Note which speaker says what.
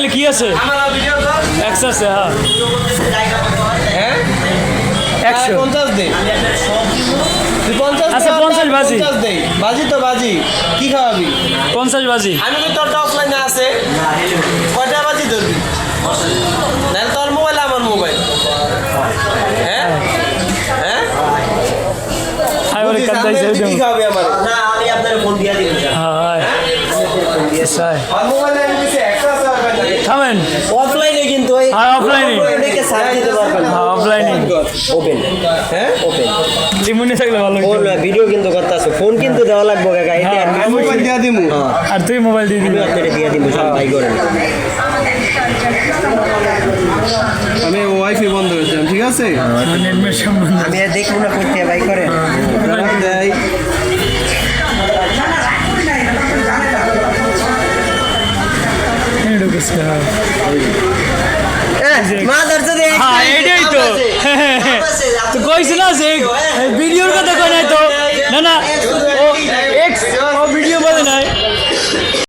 Speaker 1: মোবাইলে কি আছে? এক্স আছে, হ্যাঁ। 100
Speaker 2: 50 দে। তুই 50
Speaker 1: আচ্ছা, 50 বাজি।
Speaker 2: 50 দে। বাজি তো বাজি। কি খাওয়াবি?
Speaker 1: 50 বাজি।
Speaker 2: আমি তো তোর অফলাইনে আছে। কয়টা বাজি ধরবি? নাহলে তোর মোবাইল আমার মোবাইল। হ্যাঁ? হ্যাঁ?
Speaker 1: ওরে কান্দাইছে
Speaker 2: তুই কি খাওয়াবি আমার?
Speaker 3: না আমি আপনার ফোন দিয়া দিব
Speaker 1: হ্যাঁ স্যার
Speaker 2: আমার মোবাইলে আমি কিছু এক্সট্রা সার্ভার নাই।
Speaker 1: থামেন।
Speaker 3: অফলাইনে কিন্তু ওই
Speaker 1: হ্যাঁ, offline এ।
Speaker 3: অনেকে সার্চ দিতে পারবেন না
Speaker 1: হ্যাঁ, অফলাইনে
Speaker 3: ওপেন
Speaker 2: হ্যাঁ?
Speaker 3: ওপেন
Speaker 1: লিমুনে থাকলে ভালো
Speaker 3: ফোন
Speaker 1: হইতো।
Speaker 3: ভিডিও কিন্তু করতেছে ফোন কিন্তু দেওয়া লাগবে কাকা এতে
Speaker 1: হ্যাঁ,
Speaker 3: আমি
Speaker 2: আমি মোবাইল দিয়া দিমু।
Speaker 1: আর তুই মোবাইল দিয়ে দিবি।
Speaker 3: আপনাকে দিয়ে দিব সব বাই করেন
Speaker 2: আমি ওয়াইফাই বন্ধ করেছিলাম, ঠিক আছে?
Speaker 1: নেটমেট সম্বন্ধে
Speaker 3: আমি আর দেখবো না করতে বাই করেন
Speaker 2: দেয়।
Speaker 3: মা ধরছে দে
Speaker 1: হ্যাঁ, এটাই তো। তো কইছি না যে ভিডিওর কথা কই নাই তো। না না